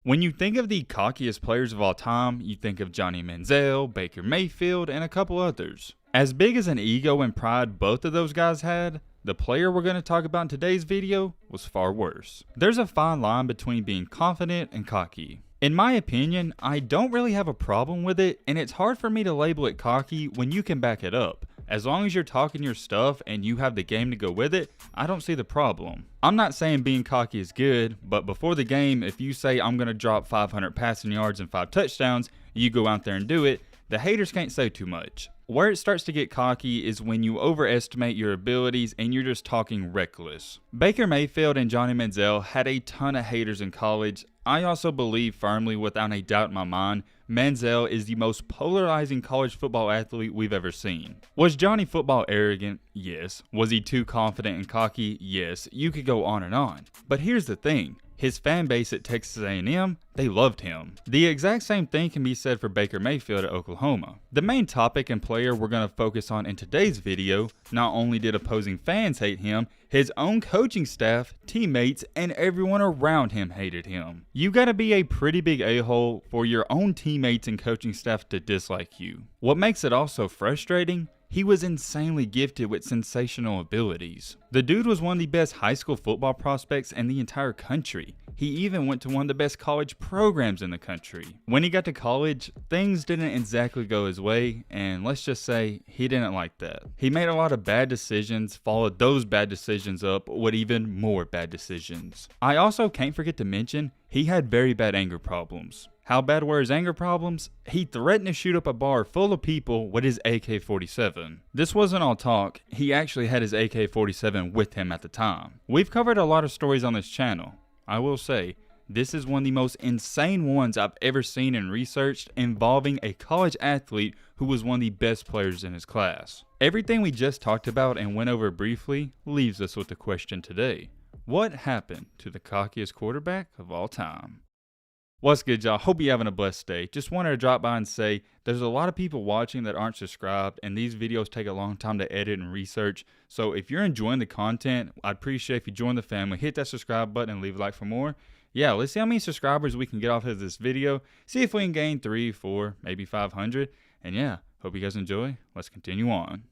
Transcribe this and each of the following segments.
When you think of the cockiest players of all time, you think of Johnny Manziel, Baker Mayfield, and a couple others. As big as an ego and pride both of those guys had, the player we're going to talk about in today's video was far worse. There's a fine line between being confident and cocky. In my opinion, I don't really have a problem with it, and it's hard for me to label it cocky when you can back it up. As long as you're talking your stuff and you have the game to go with it, I don't see the problem. I'm not saying being cocky is good, but before the game, if you say I'm going to drop 500 passing yards and 5 touchdowns, you go out there and do it, the haters can't say too much. Where it starts to get cocky is when you overestimate your abilities and you're just talking reckless. Baker Mayfield and Johnny Manziel had a ton of haters in college. I also believe firmly, without a doubt in my mind, Manziel is the most polarizing college football athlete we've ever seen. Was Johnny football arrogant? Yes. Was he too confident and cocky? Yes. You could go on and on. But here's the thing. His fan base at Texas A&M, they loved him. The exact same thing can be said for Baker Mayfield at Oklahoma. The main topic and player we're going to focus on in today's video, not only did opposing fans hate him, his own coaching staff, teammates, and everyone around him hated him. You gotta be a pretty big a-hole for your own teammates and coaching staff to dislike you. What makes it also frustrating? He was insanely gifted with sensational abilities. The dude was one of the best high school football prospects in the entire country. He even went to one of the best college programs in the country. When he got to college, things didn't exactly go his way, and let's just say he didn't like that. He made a lot of bad decisions, followed those bad decisions up with even more bad decisions. I also can't forget to mention, he had very bad anger problems. How bad were his anger problems? He threatened to shoot up a bar full of people with his AK-47. This wasn't all talk, he actually had his AK-47 with him at the time. We've covered a lot of stories on this channel. I will say, this is one of the most insane ones I've ever seen and researched involving a college athlete who was one of the best players in his class. Everything we just talked about and went over briefly leaves us with the question today. What happened to the cockiest quarterback of all time? What's good, y'all? Hope you're having a blessed day. Just wanted to drop by and say there's a lot of people watching that aren't subscribed, and these videos take a long time to edit and research. So if you're enjoying the content, I'd appreciate if you join the family, hit that subscribe button, and leave a like for more. Yeah, let's see how many subscribers we can get off of this video. See if we can gain 3, 4, maybe 500. And yeah, hope you guys enjoy. Let's continue on.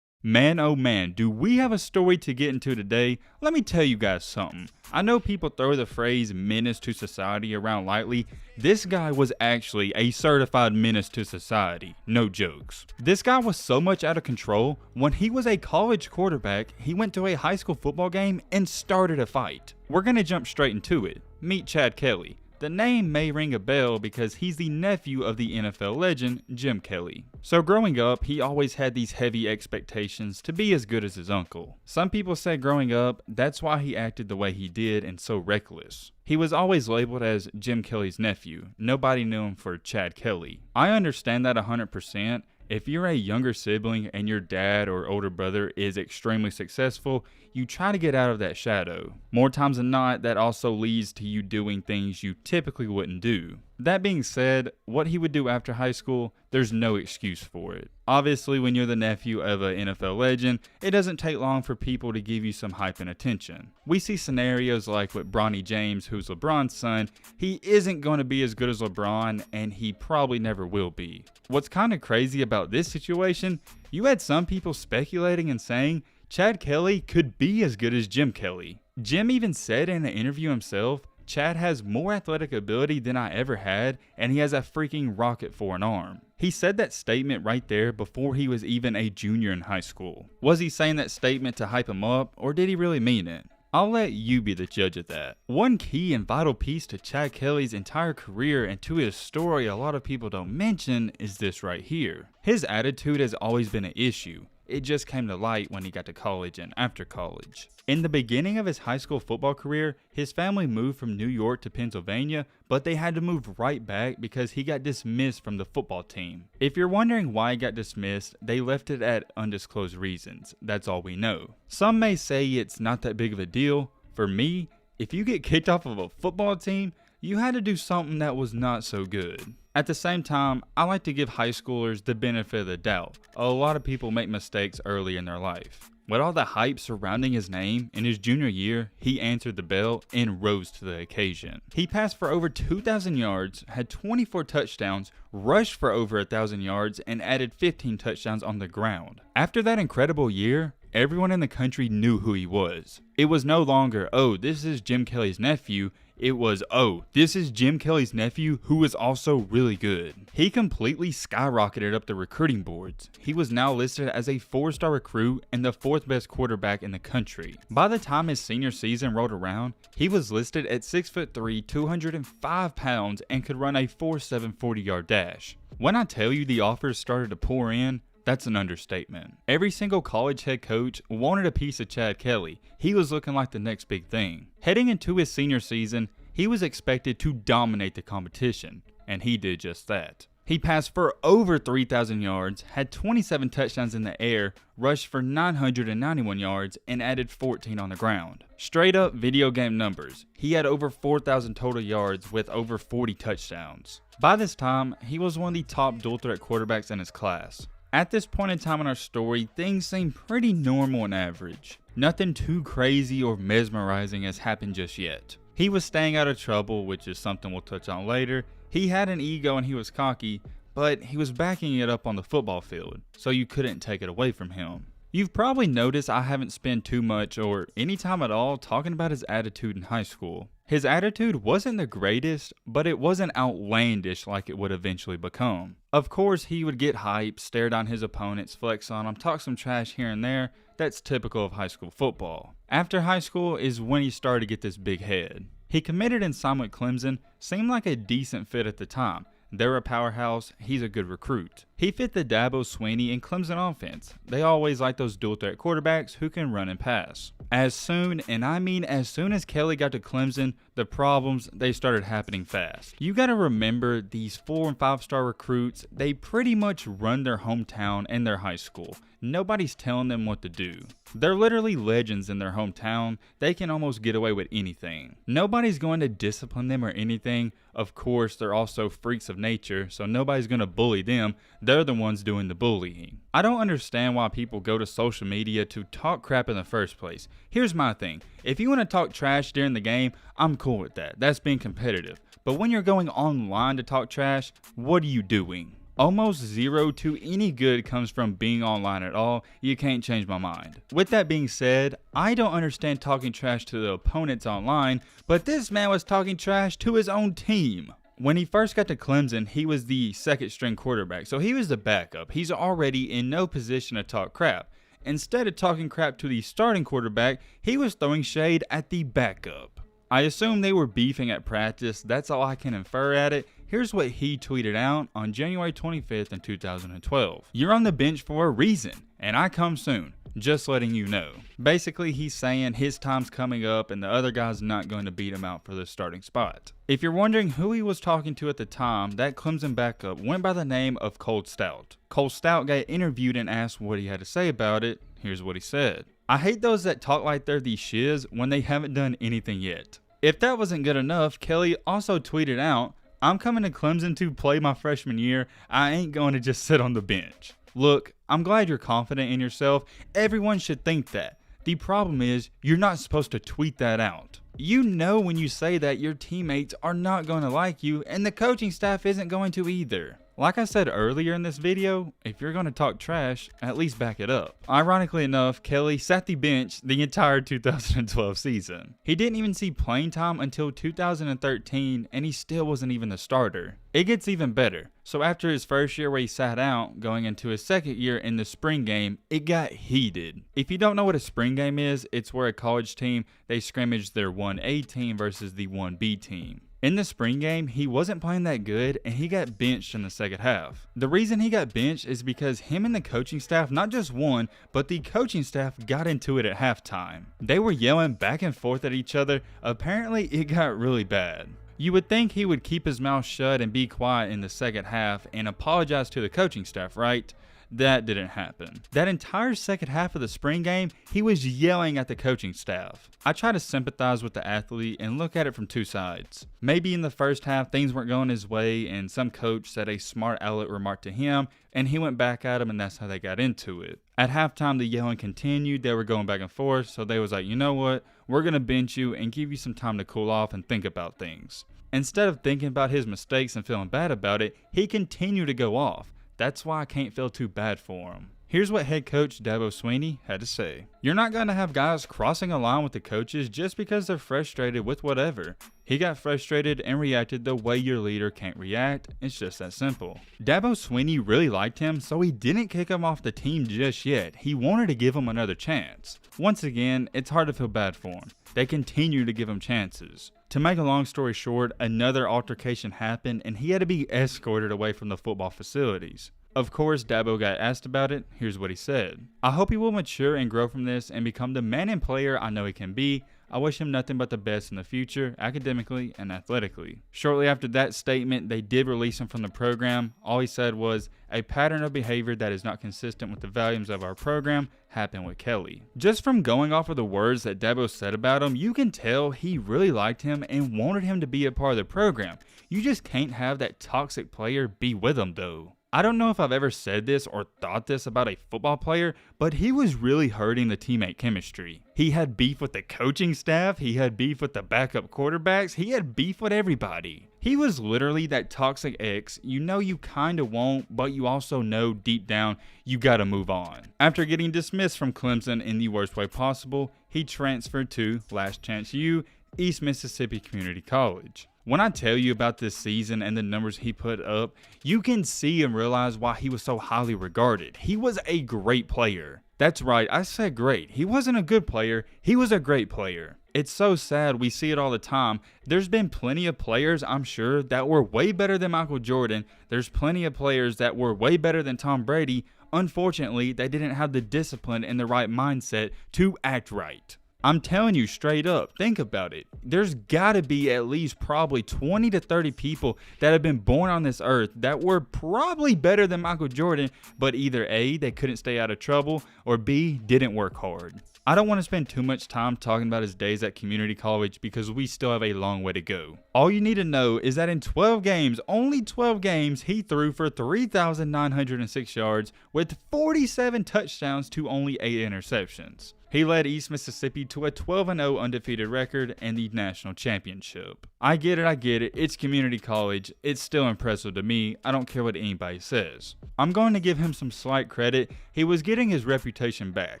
Man, oh man, do we have a story to get into today? Let me tell you guys something. I know people throw the phrase menace to society around lightly. This guy was actually a certified menace to society. No jokes. This guy was so much out of control, when he was a college quarterback, he went to a high school football game and started a fight. We're gonna jump straight into it. Meet Chad Kelly. The name may ring a bell because he's the nephew of the NFL legend, Jim Kelly. So growing up, he always had these heavy expectations to be as good as his uncle. Some people say growing up, that's why he acted the way he did and so reckless. He was always labeled as Jim Kelly's nephew. Nobody knew him for Chad Kelly. I understand that 100%. If you're a younger sibling and your dad or older brother is extremely successful, you try to get out of that shadow. More times than not, that also leads to you doing things you typically wouldn't do. That being said, what he would do after high school, there's no excuse for it. Obviously, when you're the nephew of an NFL legend, it doesn't take long for people to give you some hype and attention. We see scenarios like with Bronny James, who's LeBron's son. He isn't going to be as good as LeBron, and he probably never will be. What's kind of crazy about this situation, you had some people speculating and saying Chad Kelly could be as good as Jim Kelly. Jim even said in an interview himself, Chad has more athletic ability than I ever had, and he has a freaking rocket for an arm. He said that statement right there before he was even a junior in high school. Was he saying that statement to hype him up, or did he really mean it? I'll let you be the judge of that. One key and vital piece to Chad Kelly's entire career and to his story a lot of people don't mention is this right here. His attitude has always been an issue. It just came to light when he got to college and after college. In the beginning of his high school football career, his family moved from New York to Pennsylvania, but they had to move right back because he got dismissed from the football team. If you're wondering why he got dismissed, they left it at undisclosed reasons. That's all we know. Some may say it's not that big of a deal. For me, if you get kicked off of a football team, you had to do something that was not so good. At the same time, I like to give high schoolers the benefit of the doubt. A lot of people make mistakes early in their life. With all the hype surrounding his name, in his junior year, he answered the bell and rose to the occasion. He passed for over 2,000 yards, had 24 touchdowns, rushed for over 1,000 yards, and added 15 touchdowns on the ground. After that incredible year, everyone in the country knew who he was. It was no longer, oh, this is Jim Kelly's nephew. It was, oh, this is Jim Kelly's nephew who is also really good. He completely skyrocketed up the recruiting boards. He was now listed as a 4-star recruit and the 4th best quarterback in the country. By the time his senior season rolled around, he was listed at 6'3", 205 pounds, and could run a 4.7 40-yard dash. When I tell you the offers started to pour in, that's an understatement. Every single college head coach wanted a piece of Chad Kelly. He was looking like the next big thing. Heading into his senior season, he was expected to dominate the competition, and he did just that. He passed for over 3,000 yards, had 27 touchdowns in the air, rushed for 991 yards, and added 14 on the ground. Straight up video game numbers. He had over 4,000 total yards with over 40 touchdowns. By this time, he was one of the top dual threat quarterbacks in his class. At this point in time in our story, things seem pretty normal and average. Nothing too crazy or mesmerizing has happened just yet. He was staying out of trouble, which is something we'll touch on later. He had an ego and he was cocky, but he was backing it up on the football field, so you couldn't take it away from him. You've probably noticed I haven't spent too much or any time at all talking about his attitude in high school. His attitude wasn't the greatest, but it wasn't outlandish like it would eventually become. Of course, he would get hype, stare down his opponents, flex on them, talk some trash here and there. That's typical of high school football. After high school is when he started to get this big head. He committed and signed with Clemson, seemed like a decent fit at the time. They're a powerhouse, he's a good recruit. He fit the Dabo Swinney and Clemson offense. They always like those dual threat quarterbacks who can run and pass. As soon, and I mean as soon as Kelly got to Clemson, the problems, they started happening fast. You gotta remember these 4 and 5-star recruits, they pretty much run their hometown and their high school. Nobody's telling them what to do. They're literally legends in their hometown. They can almost get away with anything. Nobody's going to discipline them or anything. Of course, they're also freaks of nature, so nobody's going to bully them. They're the ones doing the bullying. I don't understand why people go to social media to talk crap in the first place. Here's my thing. If you want to talk trash during the game, I'm cool with that. That's being competitive. But when you're going online to talk trash, what are you doing? Almost zero to any good comes from being online at all. You can't change my mind. With that being said, I don't understand talking trash to the opponents online, but this man was talking trash to his own team. When he first got to Clemson, he was the second string quarterback, so he was the backup. He's already in no position to talk crap. Instead of talking crap to the starting quarterback, he was throwing shade at the backup. I assume they were beefing at practice. That's all I can infer at it. Here's what he tweeted out on January 25th in 2012. You're on the bench for a reason, and I come soon. Just letting you know. Basically, he's saying his time's coming up and the other guy's not going to beat him out for the starting spot. If you're wondering who he was talking to at the time, that Clemson backup went by the name of Cole Stout. Cole Stout got interviewed and asked what he had to say about it. Here's what he said. I hate those that talk like they're the shiz when they haven't done anything yet. If that wasn't good enough, Kelly also tweeted out, I'm coming to Clemson to play my freshman year. I ain't going to just sit on the bench. Look, I'm glad you're confident in yourself. Everyone should think that. The problem is, you're not supposed to tweet that out. You know when you say that your teammates are not going to like you and the coaching staff isn't going to either. Like I said earlier in this video, if you're going to talk trash, at least back it up. Ironically enough, Kelly sat the bench the entire 2012 season. He didn't even see playing time until 2013, and he still wasn't even the starter. It gets even better. So after his first year where he sat out, going into his second year in the spring game, it got heated. If you don't know what a spring game is, it's where a college team, they scrimmage their 1A team versus the 1B team. In the spring game, he wasn't playing that good and he got benched in the second half. The reason he got benched is because him and the coaching staff not just won, but the coaching staff got into it at halftime. They were yelling back and forth at each other. Apparently, it got really bad. You would think he would keep his mouth shut and be quiet in the second half and apologize to the coaching staff, right? That didn't happen. That entire second half of the spring game, he was yelling at the coaching staff. I try to sympathize with the athlete and look at it from two sides. Maybe in the first half things weren't going his way and some coach said a smart aleck remark to him and he went back at him and that's how they got into it. At halftime the yelling continued, they were going back and forth, so they was like, you know what, we're going to bench you and give you some time to cool off and think about things. Instead of thinking about his mistakes and feeling bad about it, he continued to go off. That's why I can't feel too bad for him. Here's what head coach Dabo Swinney had to say. You're not going to have guys crossing a line with the coaches just because they're frustrated with whatever. He got frustrated and reacted the way your leader can't react. It's just that simple. Dabo Swinney really liked him, so he didn't kick him off the team just yet. He wanted to give him another chance. Once again, it's hard to feel bad for him. They continue to give him chances. To make a long story short, another altercation happened and he had to be escorted away from the football facilities. Of course, Dabo got asked about it. Here's what he said. I hope he will mature and grow from this and become the man and player I know he can be. I wish him nothing but the best in the future, academically and athletically. Shortly after that statement, they did release him from the program. All he said was, a pattern of behavior that is not consistent with the values of our program happened with Kelly. Just from going off of the words that Dabo said about him, you can tell he really liked him and wanted him to be a part of the program. You just can't have that toxic player be with him though. I don't know if I've ever said this or thought this about a football player, but he was really hurting the teammate chemistry. He had beef with the coaching staff, he had beef with the backup quarterbacks, he had beef with everybody. He was literally that toxic ex you know you kinda won't, but you also know deep down you gotta move on. After getting dismissed from Clemson in the worst way possible, he transferred to Last Chance U, East Mississippi Community College. When I tell you about this season and the numbers he put up, you can see and realize why he was so highly regarded. He was a great player. That's right, I said great. He wasn't a good player, he was a great player. It's so sad, we see it all the time. There's been plenty of players, I'm sure, that were way better than Michael Jordan. There's plenty of players that were way better than Tom Brady. Unfortunately, they didn't have the discipline and the right mindset to act right. I'm telling you straight up, think about it. There's gotta be at least probably 20 to 30 people that have been born on this earth that were probably better than Michael Jordan, but either A, they couldn't stay out of trouble, or B, didn't work hard. I don't want to spend too much time talking about his days at community college because we still have a long way to go. All you need to know is that in 12 games, only 12 games, he threw for 3,906 yards with 47 touchdowns to only 8 interceptions. He led East Mississippi to a 12-0 undefeated record and the national championship. I get it, it's community college, it's still impressive to me, I don't care what anybody says. I'm going to give him some slight credit, he was getting his reputation back.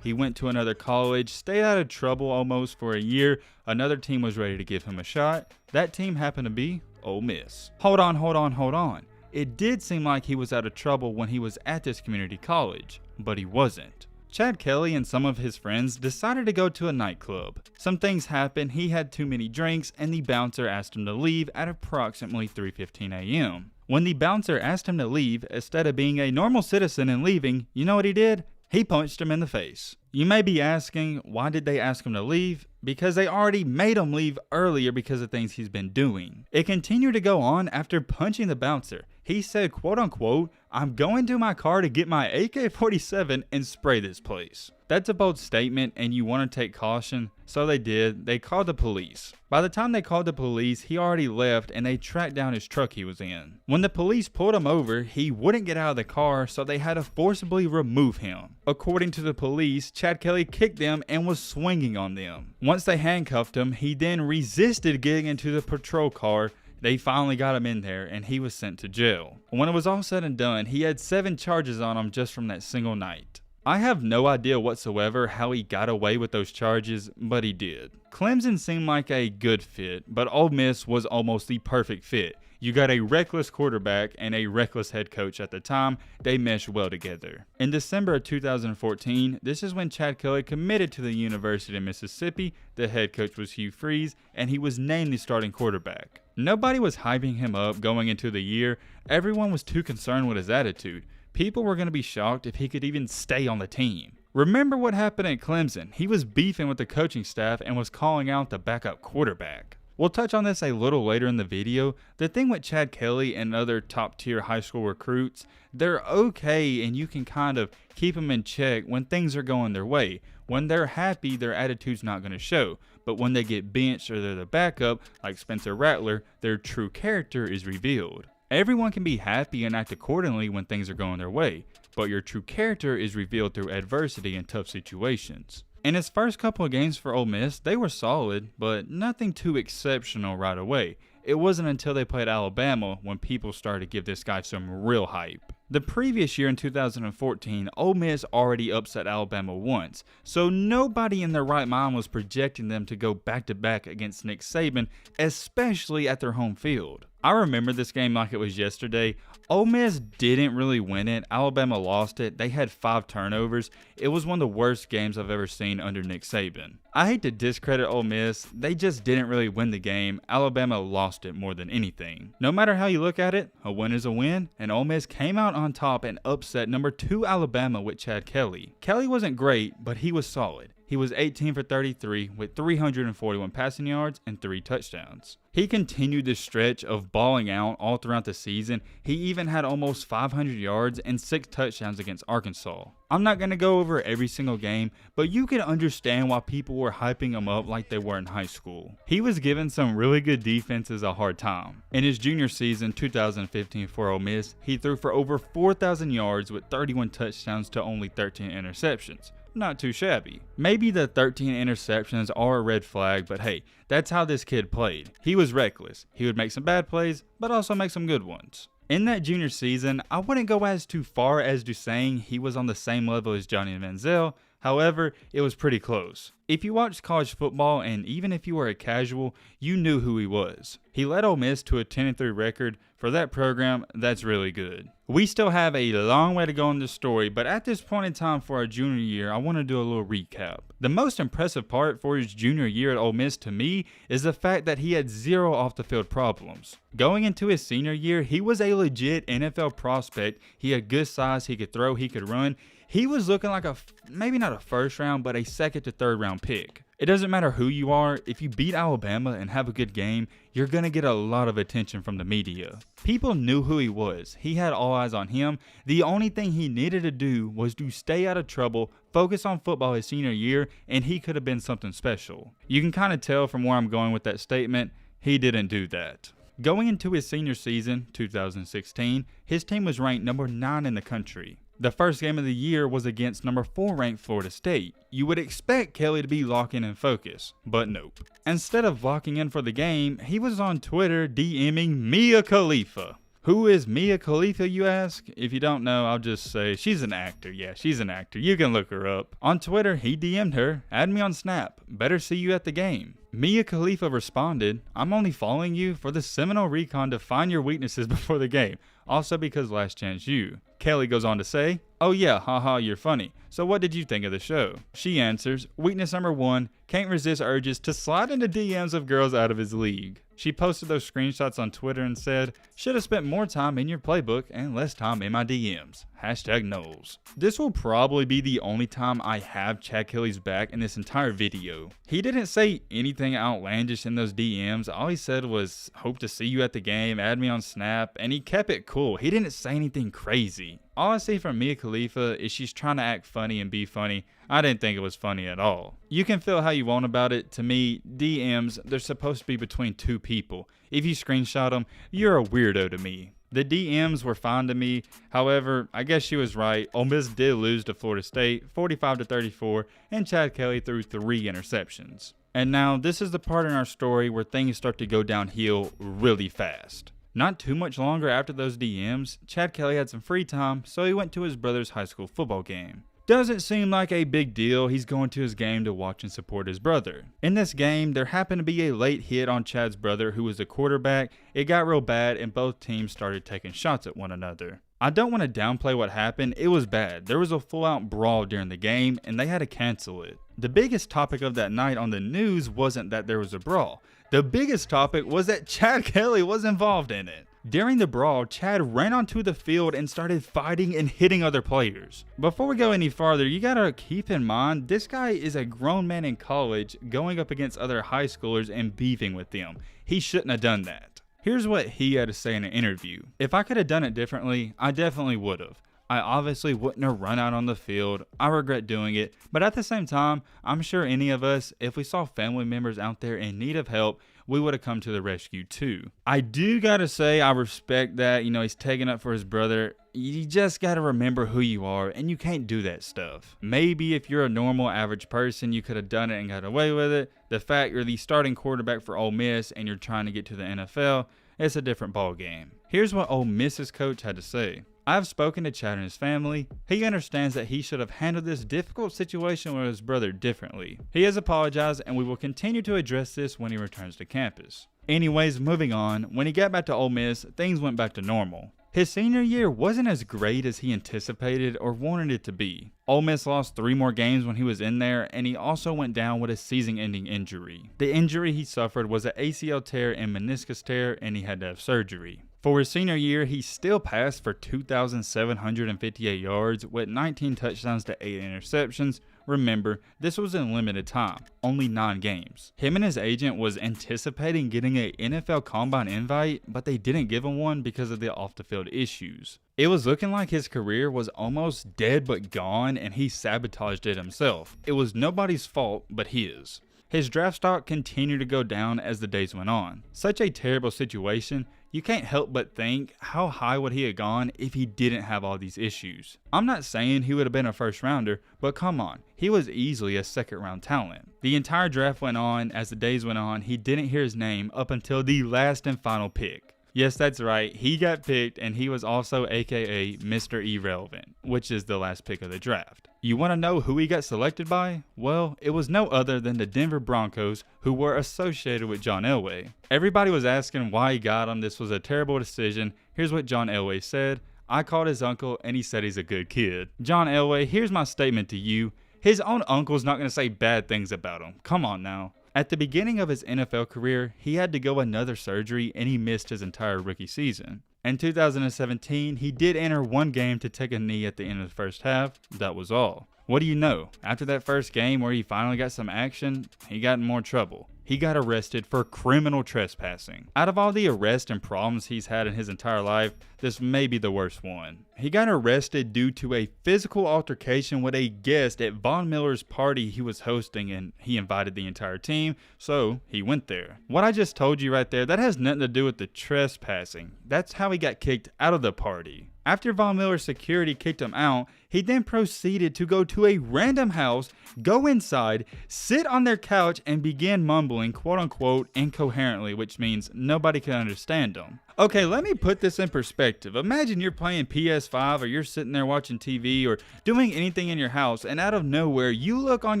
He went to another college, stayed out of trouble almost for a year, another team was ready to give him a shot. That team happened to be Ole Miss. Hold on. It did seem like he was out of trouble when he was at this community college, but he wasn't. Chad Kelly and some of his friends decided to go to a nightclub. Some things happened, he had too many drinks, and the bouncer asked him to leave at approximately 3:15 a.m. When the bouncer asked him to leave, instead of being a normal citizen and leaving, you know what he did? He punched him in the face. You may be asking, why did they ask him to leave? Because they already made him leave earlier because of things he's been doing. It continued to go on after punching the bouncer. He said, quote unquote, I'm going to my car to get my AK-47 and spray this place. That's a bold statement and you want to take caution, so they did. They called the police. By the time they called the police, he already left and they tracked down his truck he was in. When the police pulled him over, he wouldn't get out of the car, so they had to forcibly remove him. According to the police, Chad Kelly kicked them and was swinging on them. Once they handcuffed him, he then resisted getting into the patrol car. They finally got him in there and he was sent to jail. When it was all said and done, he had 7 charges on him just from that single night. I have no idea whatsoever how he got away with those charges, but he did. Clemson seemed like a good fit, but Ole Miss was almost the perfect fit. You got a reckless quarterback and a reckless head coach at the time. They meshed well together. In December of 2014, this is when Chad Kelly committed to the University of Mississippi. The head coach was Hugh Freeze, and he was named the starting quarterback. Nobody was hyping him up going into the year. Everyone was too concerned with his attitude. People were going to be shocked if he could even stay on the team. Remember what happened at Clemson. He was beefing with the coaching staff and was calling out the backup quarterback. We'll touch on this a little later in the video. The thing with Chad Kelly and other top tier high school recruits, they're okay and you can kind of keep them in check when things are going their way. When they're happy, their attitude's not going to show. But when they get benched or they're the backup, like Spencer Rattler, their true character is revealed. Everyone can be happy and act accordingly when things are going their way, but your true character is revealed through adversity and tough situations. In his first couple of games for Ole Miss, they were solid, but nothing too exceptional right away. It wasn't until they played Alabama when people started to give this guy some real hype. The previous year in 2014, Ole Miss already upset Alabama once, so nobody in their right mind was projecting them to go back-to-back against Nick Saban, especially at their home field. I remember this game like it was yesterday. Ole Miss didn't really win it. Alabama lost it. They had 5 turnovers. It was one of the worst games I've ever seen under Nick Saban. I hate to discredit Ole Miss. They just didn't really win the game. Alabama lost it more than anything. No matter how you look at it, a win is a win, and Ole Miss came out on top and upset number 2 Alabama with Chad Kelly. Kelly wasn't great, but he was solid. He was 18 for 33 with 341 passing yards and 3 touchdowns. He continued this stretch of balling out all throughout the season. He even had almost 500 yards and 6 touchdowns against Arkansas. I'm not going to go over every single game, but you can understand why people were hyping him up like they were in high school. He was giving some really good defenses a hard time. In his junior season, 2015 for Ole Miss, he threw for over 4,000 yards with 31 touchdowns to only 13 interceptions. Not too shabby. Maybe the 13 interceptions are a red flag, but hey, that's how this kid played. He was reckless. He would make some bad plays, but also make some good ones. In that junior season, I wouldn't go as too far as to saying he was on the same level as Johnny Manziel. However, it was pretty close. If you watched college football, and even if you were a casual, you knew who he was. He led Ole Miss to a 10-3 record. For that program, that's really good. We still have a long way to go in this story, but at this point in time for our junior year, I want to do a little recap. The most impressive part for his junior year at Ole Miss to me is the fact that he had 0 off-the-field problems. Going into his senior year, he was a legit NFL prospect. He had good size, he could throw, he could run. He was looking like maybe not a first round, but a second to third round pick. It doesn't matter who you are, if you beat Alabama and have a good game, you're going to get a lot of attention from the media. People knew who he was. He had all eyes on him. The only thing he needed to do was to stay out of trouble, focus on football his senior year, and he could have been something special. You can kind of tell from where I'm going with that statement, he didn't do that. Going into his senior season, 2016, his team was ranked number 9 in the country. The first game of the year was against number 4 ranked Florida State. You would expect Kelly to be locking in focus, but nope. Instead of locking in for the game, he was on Twitter DMing Mia Khalifa. Who is Mia Khalifa, you ask? If you don't know, I'll just say she's an actor. Yeah, she's an actor. You can look her up. On Twitter, he DM'd her, add me on Snap. Better see you at the game. Mia Khalifa responded, I'm only following you for the Seminole Recon to find your weaknesses before the game. Also because last chance you. Kelly goes on to say, oh yeah, haha, you're funny. So what did you think of the show? She answers, weakness number 1, can't resist urges to slide into DMs of girls out of his league. She posted those screenshots on Twitter and said, should have spent more time in your playbook and less time in my DMs. Hashtag Knowles. This will probably be the only time I have Chad Kelly's back in this entire video. He didn't say anything outlandish in those DMs. All he said was, hope to see you at the game, add me on Snap, and he kept it cool. He didn't say anything crazy. All I see from Mia Khalifa is she's trying to act funny and be funny. I didn't think it was funny at all. You can feel how you want about it. To me, DMs, they're supposed to be between 2 people. If you screenshot them, you're a weirdo to me. The DMs were fine to me. However, I guess she was right. Ole Miss did lose to Florida State, 45-34, and Chad Kelly threw 3 interceptions. And now, this is the part in our story where things start to go downhill really fast. Not too much longer after those DMs, Chad Kelly had some free time, so he went to his brother's high school football game. Doesn't seem like a big deal. He's going to his game to watch and support his brother. In this game, there happened to be a late hit on Chad's brother, who was the quarterback. It got real bad and both teams started taking shots at one another. I don't want to downplay what happened. It was bad. There was a full-out brawl during the game and they had to cancel it. The biggest topic of that night on the news wasn't that there was a brawl. The biggest topic was that Chad Kelly was involved in it. During the brawl, Chad ran onto the field and started fighting and hitting other players. Before we go any farther, you gotta keep in mind, this guy is a grown man in college going up against other high schoolers and beefing with them. He shouldn't have done that. Here's what he had to say in an interview. "If I could have done it differently, I definitely would have. I obviously wouldn't have run out on the field. I regret doing it, but at the same time, I'm sure any of us, if we saw family members out there in need of help, we would have come to the rescue too." I do gotta say, I respect that. He's taking up for his brother. You just gotta remember who you are, and you can't do that stuff. Maybe if you're a normal, average person, you could have done it and got away with it. The fact you're the starting quarterback for Ole Miss and you're trying to get to the NFL, it's a different ball game. Here's what Ole Miss's coach had to say. "I've spoken to Chad and his family. He understands that he should have handled this difficult situation with his brother differently. He has apologized, and we will continue to address this when he returns to campus." Anyways, moving on, when he got back to Ole Miss, things went back to normal. His senior year wasn't as great as he anticipated or wanted it to be. Ole Miss lost 3 more games when he was in there, and he also went down with a season-ending injury. The injury he suffered was an ACL tear and meniscus tear, and he had to have surgery. For his senior year, he still passed for 2,758 yards with 19 touchdowns to 8 interceptions. Remember, this was in limited time, only 9 games. Him and his agent was anticipating getting an NFL Combine invite, but they didn't give him one because of the off-the-field issues. It was looking like his career was almost dead but gone, and he sabotaged it himself. It was nobody's fault but his. His draft stock continued to go down as the days went on. Such a terrible situation. You can't help but think, how high would he have gone if he didn't have all these issues? I'm not saying he would have been a first rounder, but come on, he was easily a second round talent. The entire draft went on. As the days went on, he didn't hear his name up until the last and final pick. Yes, that's right, he got picked, and he was also aka Mr. Irrelevant, which is the last pick of the draft. You want to know who he got selected by? Well, it was no other than the Denver Broncos, who were associated with John Elway. Everybody was asking why he got him. This was a terrible decision. Here's what John Elway said. "I called his uncle, and he said he's a good kid." John Elway, here's my statement to you. His own uncle's not going to say bad things about him. Come on now. At the beginning of his NFL career, he had to go another surgery, and he missed his entire rookie season. In 2017, he did enter 1 game to take a knee at the end of the first half. That was all. What do you know? After that first game where he finally got some action, he got in more trouble. He got arrested for criminal trespassing. Out of all the arrests and problems he's had in his entire life, this may be the worst one. He got arrested due to a physical altercation with a guest at Von Miller's party he was hosting, and he invited the entire team, so he went there. What I just told you right there, that has nothing to do with the trespassing. That's how he got kicked out of the party. After Von Miller's security kicked him out, he then proceeded to go to a random house, go inside, sit on their couch, and begin mumbling quote-unquote incoherently, which means nobody can understand him. Okay, let me put this in perspective. Imagine you're playing PS5 or you're sitting there watching TV or doing anything in your house, and out of nowhere you look on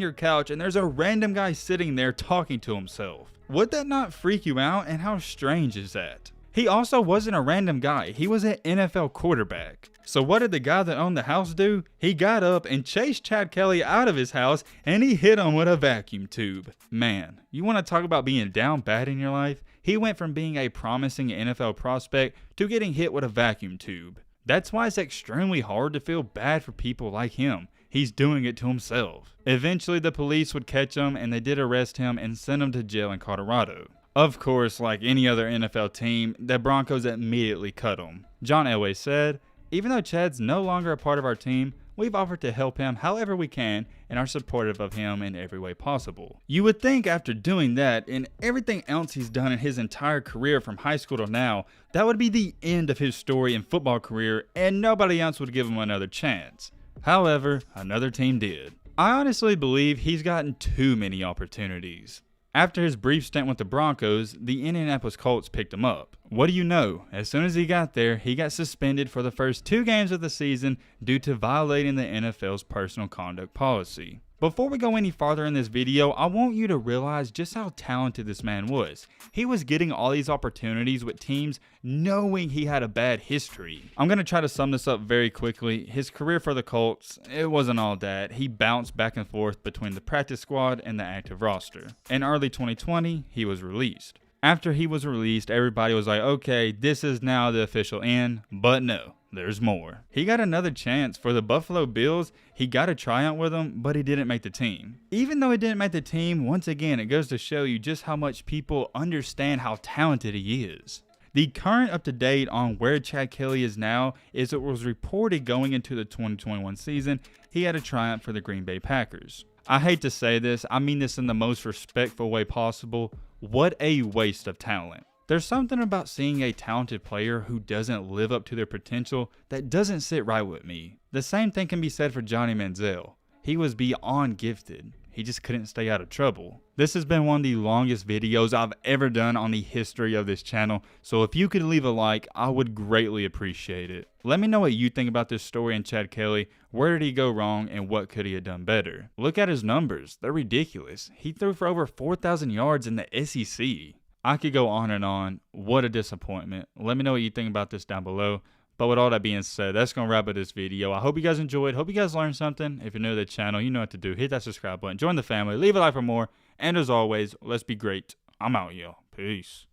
your couch and there's a random guy sitting there talking to himself. Would that not freak you out, and how strange is that? He also wasn't a random guy, he was an NFL quarterback. So what did the guy that owned the house do? He got up and chased Chad Kelly out of his house, and he hit him with a vacuum tube. Man, you want to talk about being down bad in your life? He went from being a promising NFL prospect to getting hit with a vacuum tube. That's why it's extremely hard to feel bad for people like him. He's doing it to himself. Eventually the police would catch him, and they did arrest him and send him to jail in Colorado. Of course, like any other NFL team, the Broncos immediately cut him. John Elway said, "Even though Chad's no longer a part of our team, we've offered to help him however we can and are supportive of him in every way possible." You would think after doing that and everything else he's done in his entire career from high school to now, that would be the end of his story and football career, and nobody else would give him another chance. However, another team did. I honestly believe he's gotten too many opportunities. After his brief stint with the Broncos, the Indianapolis Colts picked him up. What do you know? As soon as he got there, he got suspended for the first 2 games of the season due to violating the NFL's personal conduct policy. Before we go any farther in this video, I want you to realize just how talented this man was. He was getting all these opportunities with teams knowing he had a bad history. I'm going to try to sum this up very quickly. His career for the Colts, it wasn't all that. He bounced back and forth between the practice squad and the active roster. In early 2020, he was released. After he was released, everybody was like, okay, this is now the official end, but no. There's more. He got another chance for the Buffalo Bills. He got a tryout with them, but he didn't make the team. Even though he didn't make the team, once again, it goes to show you just how much people understand how talented he is. The current up-to-date on where Chad Kelly is now is it was reported going into the 2021 season, he had a tryout for the Green Bay Packers. I hate to say this, I mean this in the most respectful way possible. What a waste of talent. There's something about seeing a talented player who doesn't live up to their potential that doesn't sit right with me. The same thing can be said for Johnny Manziel. He was beyond gifted. He just couldn't stay out of trouble. This has been one of the longest videos I've ever done on the history of this channel, so if you could leave a like, I would greatly appreciate it. Let me know what you think about this story and Chad Kelly. Where did he go wrong and what could he have done better? Look at his numbers. They're ridiculous. He threw for over 4,000 yards in the SEC. I could go on and on. What a disappointment. Let me know what you think about this down below. But with all that being said, that's going to wrap up this video. I hope you guys enjoyed. Hope you guys learned something. If you're new to the channel, you know what to do. Hit that subscribe button. Join the family. Leave a like for more. And as always, let's be great. I'm out, y'all. Peace.